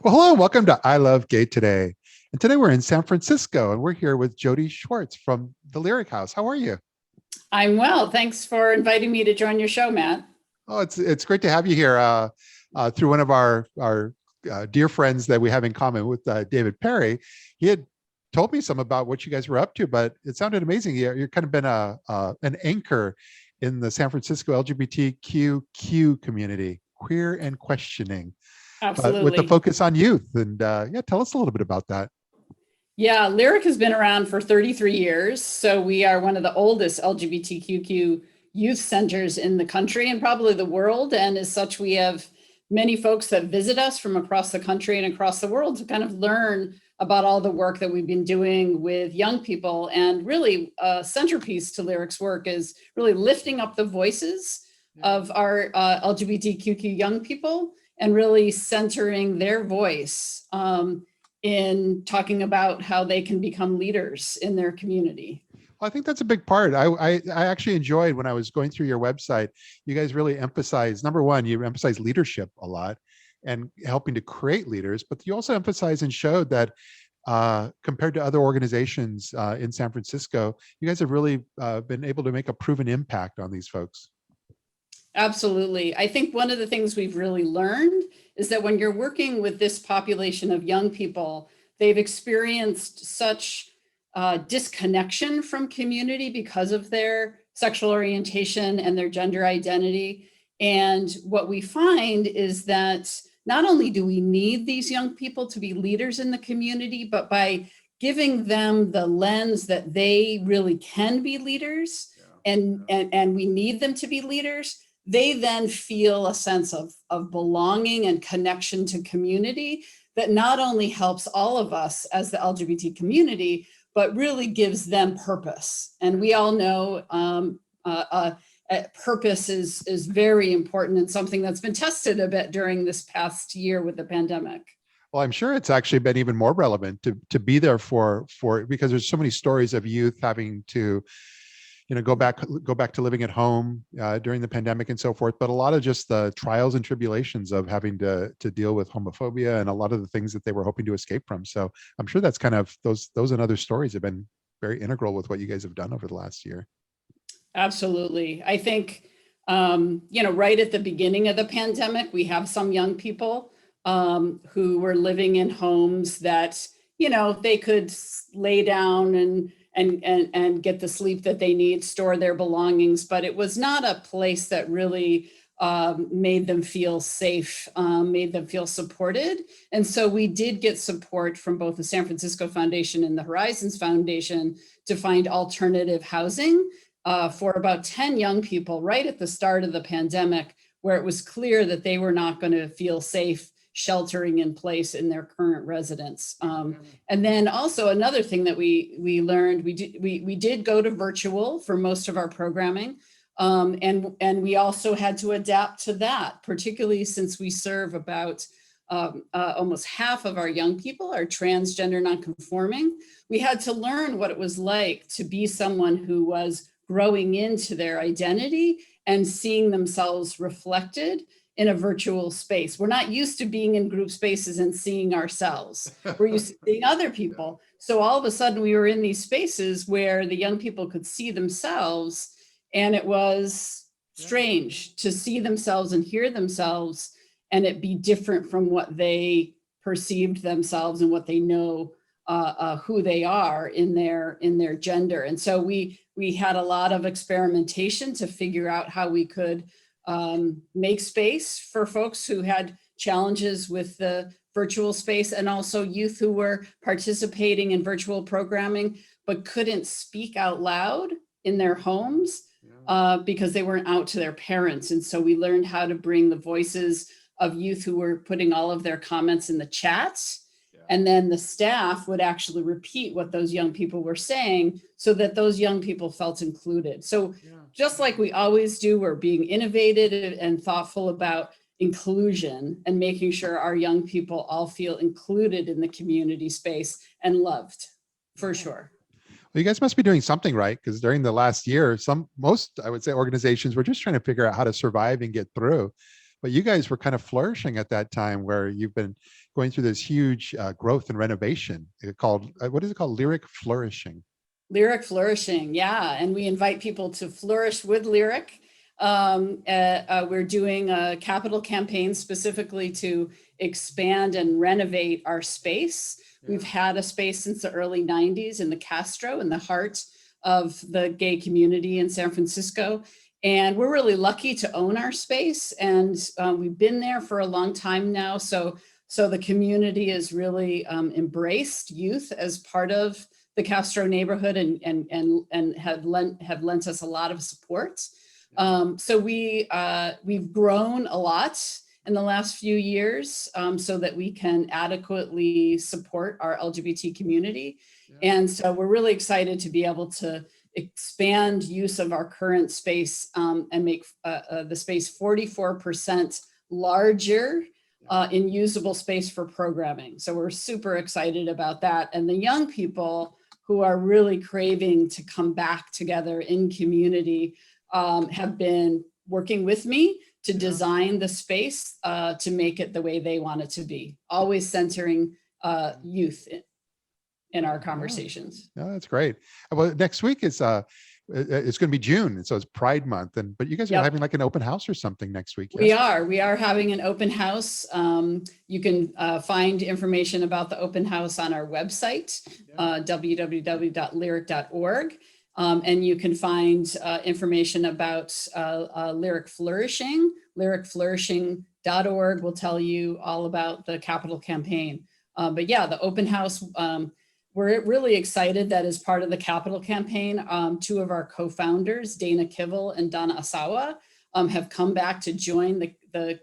Well, hello, welcome to I Love Gay today. And today we're in San Francisco and we're here with Jodi Schwartz from the LYRIC House. How are you? I'm well. Thanks for inviting me to join your show, Matt. Oh, it's great to have you here through one of our dear friends that we have in common with David Perry. He had told me some about what you guys were up to, but it sounded amazing. You're kind of been an anchor in the San Francisco LGBTQQ community, queer and questioning, but with the Absolutely. focus on youth. And yeah, tell us a little bit about that. Yeah, Lyric has been around for 33 years. So we are one of the oldest LGBTQQ youth centers in the country and probably the world. And as such, we have many folks that visit us from across the country and across the world to kind of learn about all the work that we've been doing with young people. And really, a centerpiece to Lyric's work is really lifting up the voices of our LGBTQQ young people and really centering their voice in talking about how they can become leaders in their community. Well, I think that's a big part. I actually enjoyed when I was going through your website. You guys really emphasize, number one, you emphasize leadership a lot and helping to create leaders, but you also emphasize and showed that compared to other organizations in San Francisco, you guys have really been able to make a proven impact on these folks. Absolutely. I think one of the things we've really learned is that when you're working with this population of young people, they've experienced such disconnection from community because of their sexual orientation and their gender identity. And what we find is that not only do we need these young people to be leaders in the community, but by giving them the lens that they really can be leaders and we need them to be leaders, they then feel a sense of belonging and connection to community that not only helps all of us as the LGBT community, but really gives them purpose. And we all know purpose is very important and something that's been tested a bit during this past year with the pandemic. Well, I'm sure it's actually been even more relevant to be there for because there's so many stories of youth having to go back to living at home during the pandemic and so forth, but a lot of just the trials and tribulations of having to deal with homophobia and a lot of the things that they were hoping to escape from. So I'm sure that's kind of those and other stories have been very integral with what you guys have done over the last year. Absolutely. I think, right at the beginning of the pandemic, we have some young people who were living in homes that, they could lay down and get the sleep that they need, store their belongings, but it was not a place that really made them feel safe, made them feel supported. And so we did get support from both the San Francisco Foundation and the Horizons Foundation to find alternative housing for about 10 young people right at the start of the pandemic, where it was clear that they were not going to feel safe sheltering in place in their current residence. And then also another thing that we learned, we did go to virtual for most of our programming. And we also had to adapt to that, particularly since we serve about almost half of our young people are transgender nonconforming. We had to learn what it was like to be someone who was growing into their identity and seeing themselves reflected in a virtual space. We're not used to being in group spaces and seeing ourselves. We're used to seeing other people. So all of a sudden we were in these spaces where the young people could see themselves, and it was strange to see themselves and hear themselves and it be different from what they perceived themselves and what they know who they are in their gender. And so we had a lot of experimentation to figure out how we could make space for folks who had challenges with the virtual space, and also youth who were participating in virtual programming but couldn't speak out loud in their homes because they weren't out to their parents. And so we learned how to bring the voices of youth who were putting all of their comments in the chats. And then the staff would actually repeat what those young people were saying so that those young people felt included. So just like we always do, we're being innovative and thoughtful about inclusion and making sure our young people all feel included in the community space and loved, for sure. Well, you guys must be doing something right, because during the last year, most, I would say, organizations were just trying to figure out how to survive and get through. but you guys were kind of flourishing at that time, where you've been going through this huge growth and renovation called, what is it called? LYRIC Flourishing. LYRIC Flourishing, yeah. And we invite people to flourish with LYRIC. We're doing a capital campaign specifically to expand and renovate our space. Yeah. We've had a space since the early 90s in the Castro, in the heart of the gay community in San Francisco. And we're really lucky to own our space. And we've been there for a long time now. So the community has really embraced youth as part of the Castro neighborhood and have lent us a lot of support. So we've grown a lot in the last few years so that we can adequately support our LGBT community. Yeah. And so we're really excited to be able to expand use of our current space and make the space 44% larger in usable space for programming. So we're super excited about that. And the young people who are really craving to come back together in community have been working with me to design the space to make it the way they want it to be, always centering youth in our conversations. No, that's great. Well, next week is it's going to be June, so it's Pride Month, but you guys are having like an open house or something next week. Yes? We are having an open house. You can find information about the open house on our website, www.lyric.org. And you can find information about LYRIC Flourishing. LYRICflourishing.org will tell you all about the capital campaign. But yeah, the open house, we're really excited that as part of the capital campaign, two of our co-founders, Dana Kivel and Donna Asawa, have come back to join the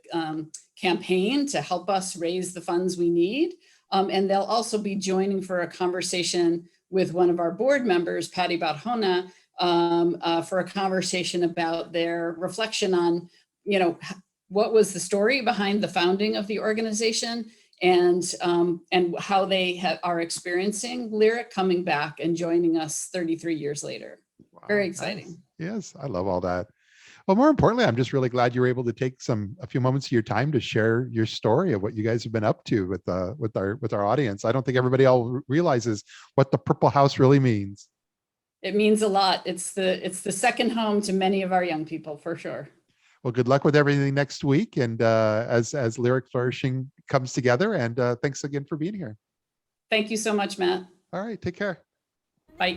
campaign to help us raise the funds we need. And they'll also be joining for a conversation with one of our board members, Patty Barjona, for a conversation about their reflection on, what was the story behind the founding of the organization and how they are experiencing LYRIC coming back and joining us 33 years later. Wow, very exciting. Nice. Yes, I love all that. Well, more importantly, I'm just really glad you were able to take a few moments of your time to share your story of what you guys have been up to with our audience. I don't think everybody all realizes what the Purple House really means. It means a lot. It's the second home to many of our young people, for sure. Well, good luck with everything next week, and as LYRIC Flourishing comes together. And thanks again for being here. Thank you so much, Matt. All right, take care. Bye.